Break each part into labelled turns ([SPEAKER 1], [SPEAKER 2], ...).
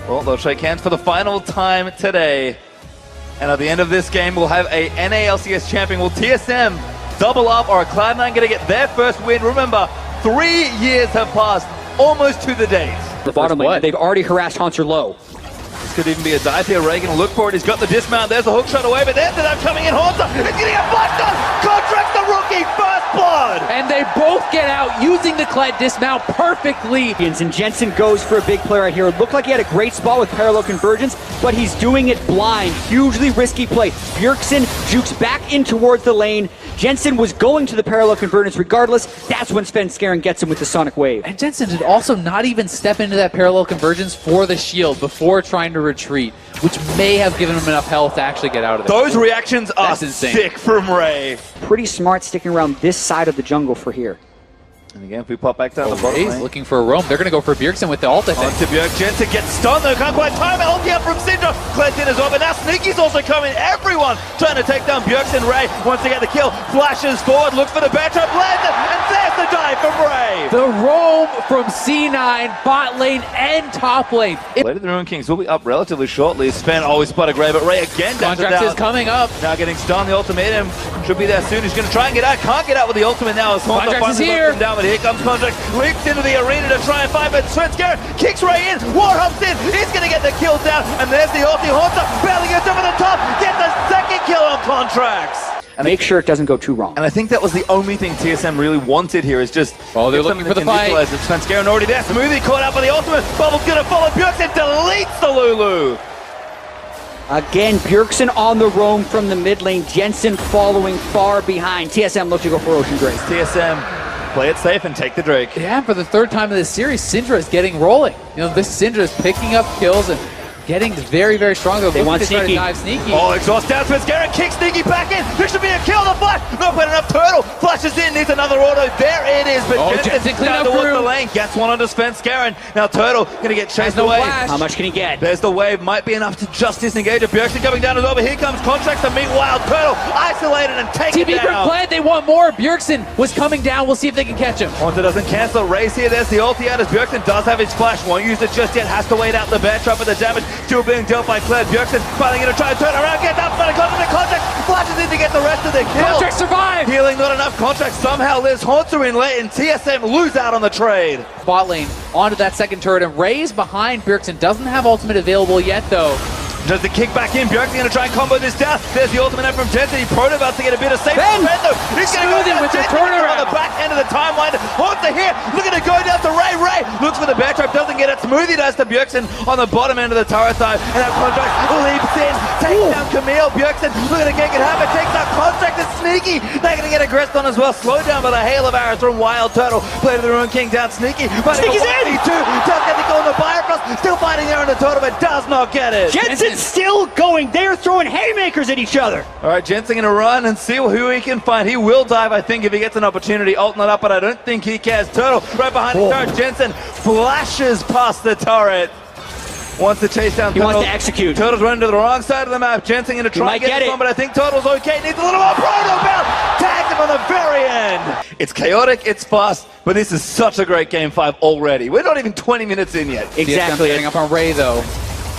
[SPEAKER 1] Well, they'll shake hands for the final time today. And at the end of this game, we'll have a NALCS champion. Will TSM double up, or are Cloud9 going to get their first win? Remember, 3 years have passed, almost to the date.
[SPEAKER 2] The bottom lane, they've already harassed Haunter low.
[SPEAKER 1] This could even be a dive here. Ray gonna look for it. He's got the dismount. There's the hook shot away, but there's the dive coming in. Haunter is getting a flash on. Contracts the rookie, first blood.
[SPEAKER 3] And they both get out using the Kled dismount perfectly.
[SPEAKER 2] And Jensen goes for a big play right here. It looked like he had a great spot with parallel convergence, but he's doing it blind. Hugely risky play. Bjergsen jukes back in towards the lane. Jensen was going to the parallel convergence regardless. That's when Svenskeren gets him with the Sonic Wave.
[SPEAKER 3] And Jensen did also not even step into that parallel convergence for the shield before trying to retreat, which may have given him enough health to actually get out of there.
[SPEAKER 1] Those reactions are sick from Ray.
[SPEAKER 2] Pretty smart sticking around this side of the jungle for here.
[SPEAKER 1] And again, if we pop back down the bottom
[SPEAKER 3] Ray's
[SPEAKER 1] lane.
[SPEAKER 3] looking for a roam. They're going to go for Bjergsen with the ult, I think.
[SPEAKER 1] Onto Bjerg. Jensen gets stunned though, can't quite time it. Ulti up from Syndra. Kled in as well, but now Sneaky's also coming. Everyone trying to take down Bjergsen. Ray wants to get the kill. Flashes forward, looks for the bear trap, lands it, and there's the dive from Ray.
[SPEAKER 3] The roam from C9, bot lane and top lane.
[SPEAKER 1] Later, the Ruin Kings will be up relatively shortly. Sven always spotted Gray, but Ray again down.
[SPEAKER 3] Contract is coming up.
[SPEAKER 1] Now getting stunned, the ultimatum should be there soon. He's going to try and get out. Can't get out with the ultimate now.
[SPEAKER 3] Contract is here.
[SPEAKER 1] Down, but here comes Contract. Leaps into the arena to try and fight, but Svenskeren kicks Ray in. Warhop's in. He's going to get the kill down, and there's the ulti. Haunter barely gets over the top. Get the second kill on Contracts.
[SPEAKER 2] And make sure it doesn't go too wrong.
[SPEAKER 1] And I think that was the only thing TSM really wanted here, is just
[SPEAKER 3] they're looking for the fight.
[SPEAKER 1] Svenskeren already there. Smoothie caught out by the ultimate. Bubble's going to follow. Bjergsen deletes the Lulu.
[SPEAKER 2] Again, Bjergsen on the roam from the mid lane. Jensen following far behind. TSM looks to go for Ocean Drake.
[SPEAKER 1] TSM play it safe and take the Drake.
[SPEAKER 3] Yeah, for the third time in this series, Syndra is getting rolling. You know, this Syndra is picking up kills and getting very, very strong.
[SPEAKER 2] They want
[SPEAKER 3] to try to
[SPEAKER 2] Sneaky.
[SPEAKER 3] dive Sneaky.
[SPEAKER 1] Oh, exhaust down. Svenskeren kicks Sneaky back in. There should be a kill. The flash. Not quite enough. Turtle flashes in. Needs another auto. There it is. But Jensen
[SPEAKER 3] clean
[SPEAKER 1] down
[SPEAKER 3] up
[SPEAKER 1] towards
[SPEAKER 3] through.
[SPEAKER 1] the lane. Gets one onto Svenskeren. Now Turtle going to get chased away.
[SPEAKER 3] Flash.
[SPEAKER 2] How much can he get?
[SPEAKER 1] There's the wave. Might be enough to just disengage it. Bjergsen coming down as well. But here comes Contracts to meet Wild. Turtle isolated and take it
[SPEAKER 3] TB from
[SPEAKER 1] down.
[SPEAKER 3] Kled, they want more. Bjergsen was coming down. We'll see if they can catch him.
[SPEAKER 1] Haunter doesn't cancel. Race here. There's the ulti out as Bjergsen does have his flash. Won't use it just yet. Has to wait out the bear trap, but the damage still being dealt by Kled. Bjergsen finally going to try and turn around. Get up. But Contract flashes in to get the rest of the kill.
[SPEAKER 3] Contract survived.
[SPEAKER 1] Healing not enough. Contract somehow lives. Haunter in late, and TSM lose out on the trade.
[SPEAKER 3] Bot lane onto that second turret, and Ray's behind Bjergsen. Doesn't have ultimate available yet, though.
[SPEAKER 1] Does the kick back in. Bjergsen going to try and combo this down. There's the ultimate from Jensen. He probed about to get a bit of safe
[SPEAKER 2] Ben!
[SPEAKER 1] defend though. He's going to go down
[SPEAKER 3] with the
[SPEAKER 1] Jensen
[SPEAKER 3] turnaround.
[SPEAKER 1] on the back end of the timeline. Haunter here. Looking to go down to Ray. Ray looks for the bear trap. Doesn't get it. Smoothie does to Bjergsen on the bottom end of the turret side. And that Contract leaps in. Takes down Camille. Bjergsen looking to get it happen. Takes out Contract and Sneaky. They're going to get aggressed on as well. Slowed down by the hail of arrows from Wild Turtle. Play to the Ruin King down Sneaky.
[SPEAKER 2] Sneaky's in!
[SPEAKER 1] Does get the goal on the Bifrost. Still fighting there on the turtle, but does not get it.
[SPEAKER 2] Jensen's still going. They're throwing haymakers at each other.
[SPEAKER 1] All right, Jensen going to run and see who he can find. He will dive, I think, if he gets an opportunity. Ult not up, but I don't think he cares. Turtle right behind the turret. Jensen flashes past the turret. Wants to chase down Turtle.
[SPEAKER 2] He wants to execute.
[SPEAKER 1] Turtle's running to the wrong side of the map. Jensen going to try and get it on, but I think Turtle's okay. Needs a little more proto bounce. Tagged him on the very end. It's chaotic, it's fast, but this is such a great game 5 already. We're not even 20 minutes in yet.
[SPEAKER 2] Exactly.
[SPEAKER 3] Getting up on Ray, though.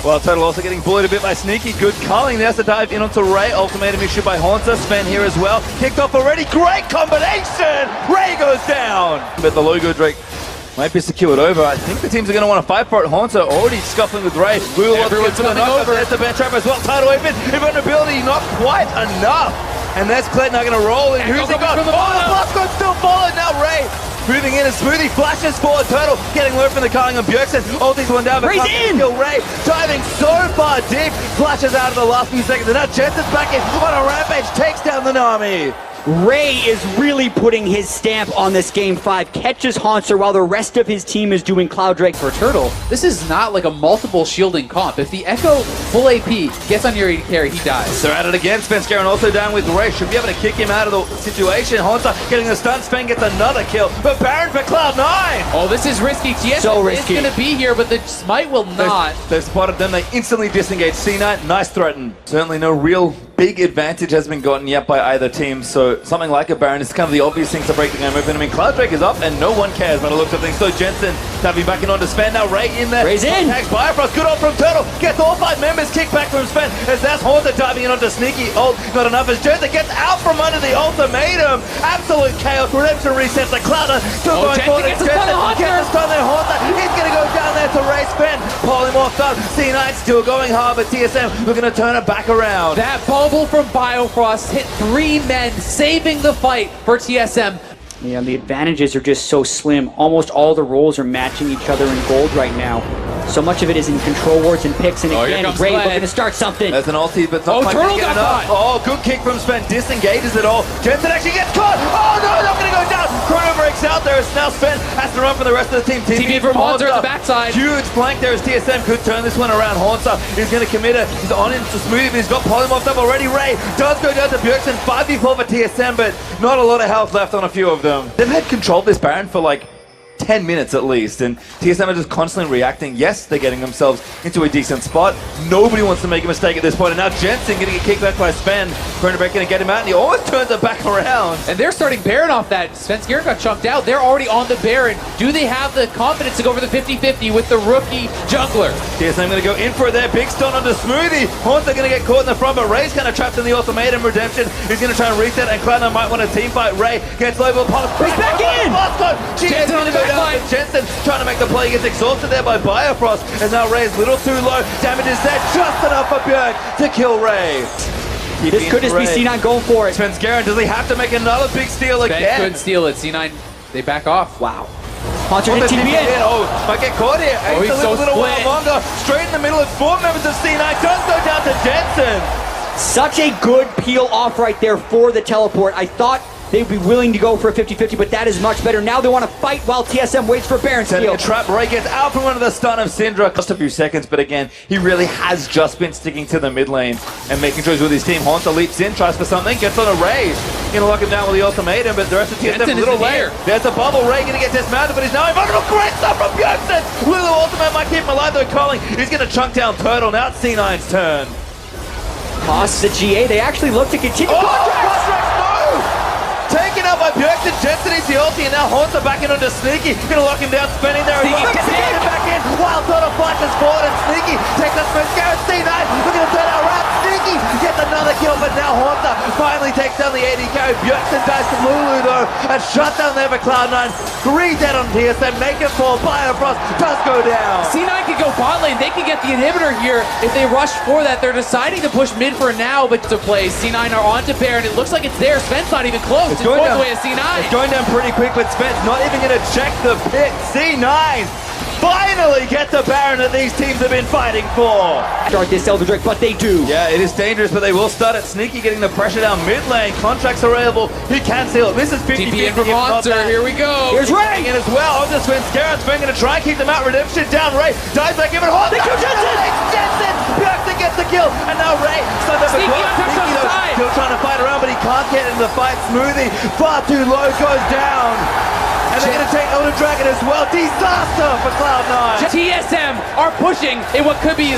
[SPEAKER 1] Well, Turtle also getting bullied a bit by Sneaky. Good calling. There's the dive in onto Ray. Ultimatum issue by Haunter. Sven here as well. Kicked off already. Great combination. Ray goes down. But the logo Drake might be secured over. I think the teams are going to want to fight for it. Haunter already scuffling with Ray. Lulu wants to get to the knockup. There's the bear trap as well. Tidal wave in. Invulnerability not quite enough. And there's Kled now going to roll in. Who's he got? Oh, the blast gun still followed. Now Ray moving in, and Smoothie flashes forward. Turtle getting low from the calling of Bjergsen. Ulti's one down, but
[SPEAKER 2] Ray's in!
[SPEAKER 1] Kill Ray. Diving so far deep. Flashes out of the last few seconds. And now Jensen's back in on a rampage. Takes down the Nami.
[SPEAKER 2] Ray is really putting his stamp on this game 5, catches Haunter while the rest of his team is doing Cloud Drake.
[SPEAKER 3] For Turtle, this is not like a multiple shielding comp. If the Echo full AP gets on your carry, he dies.
[SPEAKER 1] They're at it again. Svenskeren also down with Ray. Should be able to kick him out of the situation. Haunter getting the stun. Sven gets another kill. But Baron for Cloud9.
[SPEAKER 3] Oh, this is risky. TSM
[SPEAKER 2] So risky.
[SPEAKER 3] is going to be here, but the Smite will not.
[SPEAKER 1] They've spotted them. They instantly disengage. C9, nice threaten. Certainly no real big advantage has been gotten yet by either team, so something like a Baron is kind of the obvious thing to break the game open. I mean, Cloud Drake is up and no one cares by the looks of things. So Jensen tapping back in onto Sven. Now Ray in there.
[SPEAKER 2] Ray's in.
[SPEAKER 1] Tags Bifrost. Good on from Haunter diving in onto Sneaky. Ult, not enough as Jensen gets out from under the ultimatum. Absolute chaos. Redemption resets the Cloud9. Still going
[SPEAKER 3] Jensen
[SPEAKER 1] forward.
[SPEAKER 3] gets the stun on Haunter.
[SPEAKER 1] Gets the stun there, Haunter. He's going to go down there to race Sven. Polymorphed up. C9 still going hard, but TSM looking to turn it back around.
[SPEAKER 3] That bubble from Biofrost hit 3 men, saving the fight for TSM.
[SPEAKER 2] Yeah, the advantages are just so slim. Almost all the roles are matching each other in gold right now. So much of it is in control wards and picks, and again, Ray looking to start something.
[SPEAKER 1] There's an ulti, but not quite
[SPEAKER 3] Turtle
[SPEAKER 1] get
[SPEAKER 3] got
[SPEAKER 1] enough. Oh, good kick from Sven. Disengages it all. Jensen actually gets caught. Oh no, not going to go down. Chrono breaks out there. It's now Sven has to run for the rest of the team.
[SPEAKER 3] TV from Haunter at the backside.
[SPEAKER 1] Huge flank there as TSM could turn this one around. Haunter is going to commit it. He's on into Smoothie, but he's got polymorphed up already. Ray does go down to Bjergsen. 5v4 for TSM, but not a lot of health left on a few of them. They've had control of this Baron for like 10 minutes at least, and TSM are just constantly reacting. Yes, they're getting themselves into a decent spot. Nobody wants to make a mistake at this point, and now Jensen getting a kick back by Sven. Cronenberg going to get him out, and he almost turns it back around.
[SPEAKER 3] And they're starting Baron off that. Svenskeren got chunked out. They're already on the Baron. Do they have the confidence to go for the 50-50 with the rookie jungler?
[SPEAKER 1] TSM going to go in for their big stun onto Smoothie. Haunter going to get caught in the front, but Ray's kind of trapped in the ultimatum. Redemption is going to try and reset, and Cloud9 might want a team fight. Ray gets low, but
[SPEAKER 2] he's back in!
[SPEAKER 1] Jensen's going to go down. Jensen trying to make the play, gets exhausted there by Biofrost, and now Ray is a little too low. Damage is there, just enough for Bjerg to kill Ray.
[SPEAKER 2] This could just be C9 going for it.
[SPEAKER 1] Svenskeren, does he have to make another big steal again?
[SPEAKER 3] Sven couldn't steal it. C9, they back off.
[SPEAKER 2] Wow. Haunter hit TP in.
[SPEAKER 1] Oh, might get caught here.
[SPEAKER 3] Oh, he's so
[SPEAKER 1] a little
[SPEAKER 3] split.
[SPEAKER 1] while longer. Straight in the middle of 4 members of C9. Does go down to Jensen.
[SPEAKER 2] Such a good peel off right there for the teleport. I thought they'd be willing to go for a 50-50, but that is much better. Now they want to fight while TSM waits for Baron
[SPEAKER 1] Setting
[SPEAKER 2] steal.
[SPEAKER 1] a trap. Ray gets out from under the stun of Syndra. Just a few seconds, but again, he really has just been sticking to the mid lane and making choices with his team. Haunter leaps in, tries for something, gets on a Ray. Gonna lock him down with the ultimatum, but the rest of TSM a little later. There's a bubble. Ray gonna get dismounted, but he's now invulnerable. Great stuff from Bjergsen. Little ultimate might keep him alive though. Calling. He's gonna chunk down Turtle. Now it's C9's turn.
[SPEAKER 2] Costs the GA. They actually look to continue.
[SPEAKER 1] Contracts, no! Taken out by Bjergsen. Jensen is the ulti, and now Haunter back in onto Sneaky. Gonna lock him down, spinning there.
[SPEAKER 3] Sneaky
[SPEAKER 1] Gets him back in. Wild Turtle flashes forward, and Sneaky takes up Svenskeren. C9 looking to turn out around. Sneaky gets another kill, but now Haunter finally takes down the AD carry. Bjergsen dies to Lulu though, and shut down there for Cloud9. 3 dead on TSM. Make it fall. Biofrost does go down.
[SPEAKER 3] C9 could go bot lane. They could get the inhibitor here if they rush for that. They're deciding to push mid for now, but to play. C9 are on to Baron. It looks like it's there. Sven's not even close. It's going the way of C9.
[SPEAKER 1] It's going down pretty quick, but Sven's not even going to check the pit. C9 finally get the Baron that these teams have been fighting for.
[SPEAKER 2] Start this Elder Drake, but they do.
[SPEAKER 1] Yeah, it is dangerous, but they will start it. Sneaky getting the pressure down mid lane. Contracts are available. He can seal it. This is 50-50.
[SPEAKER 3] TP in from Haunter. Here we go.
[SPEAKER 2] Here's Ray.
[SPEAKER 1] In as well. On to Svenskeren. Sven going to try and keep them out. Redemption down. Ray dives back. Give it Haunter. Jensen. Bjergsen gets the kill. And now Ray stunned up
[SPEAKER 3] Sneaky on the side.
[SPEAKER 1] Still trying to fight around, but he can't get into the fight. Smoothie far too low, goes down. And they're going to take Elder Dragon as well. Disaster for Cloud9.
[SPEAKER 3] TSM are pushing in what could be.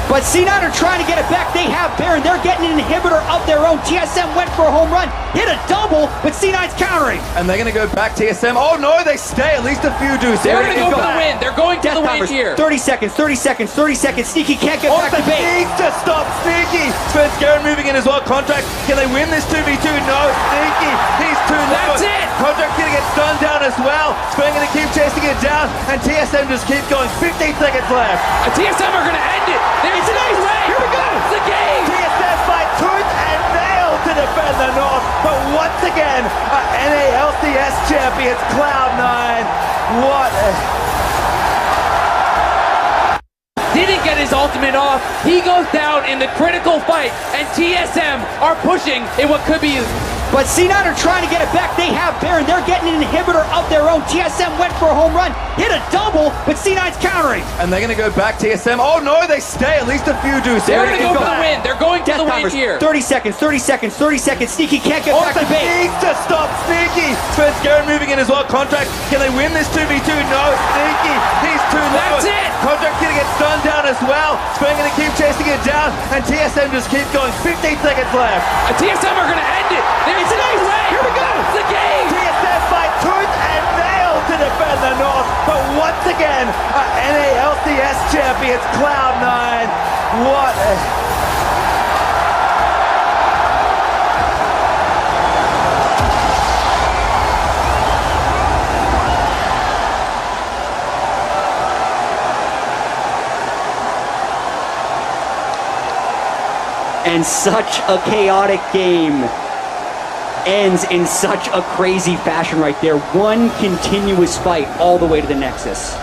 [SPEAKER 2] But C9 are trying to get it back. They have Baron. They're getting an inhibitor of their own. TSM went for a home run, hit a double, but C9's countering.
[SPEAKER 1] And they're going to go back TSM. Oh no, they stay. At least a few do.
[SPEAKER 3] They're going to go for the win. They're going to the win here.
[SPEAKER 2] 30 seconds, 30 seconds, 30 seconds. Sneaky can't get back to base.
[SPEAKER 1] Needs to stop Sneaky. Svenskeren moving in as well. Contract. Can they win this 2v2? No. Sneaky. He's too low.
[SPEAKER 3] That's it.
[SPEAKER 1] Contract's going to get stunned down as well. Sven going to keep chasing it down, and TSM just keeps going. 15 seconds left.
[SPEAKER 3] TSM are going to end it. There's an ace.
[SPEAKER 2] Here we go.
[SPEAKER 3] It's the game.
[SPEAKER 1] TSM fight tooth and nail to defend the North, but once again, NALCS champions Cloud9. What
[SPEAKER 3] Didn't get his ultimate off. He goes down in the critical fight, and TSM are pushing in what could be.
[SPEAKER 2] But C9 are trying to get it back. They have Baron. They're getting an inhibitor of their own. TSM went for a home run, hit a double, but C9's countering.
[SPEAKER 1] And they're going to go back TSM. Oh no, they stay. At least a few do.
[SPEAKER 3] They're going to go for the win. They're going to the win here.
[SPEAKER 2] 30 seconds, 30 seconds, 30 seconds. Sneaky can't get back to base.
[SPEAKER 1] Needs to stop Sneaky. Svenskeren moving in as well. Contract. Can they win this 2v2? No. Sneaky. He's too low.
[SPEAKER 3] That's it.
[SPEAKER 1] Contract's going to get stunned down as well. Sven going to keep chasing it down, and TSM just keeps going. 15 seconds left.
[SPEAKER 3] TSM are going to end it. There's an ace.
[SPEAKER 2] Here we go.
[SPEAKER 3] It's the game.
[SPEAKER 1] TSM fight tooth and nail to defend the North, but once again, NALCS champions Cloud9. What
[SPEAKER 2] And such a chaotic game ends in such a crazy fashion right there. One continuous fight all the way to the Nexus.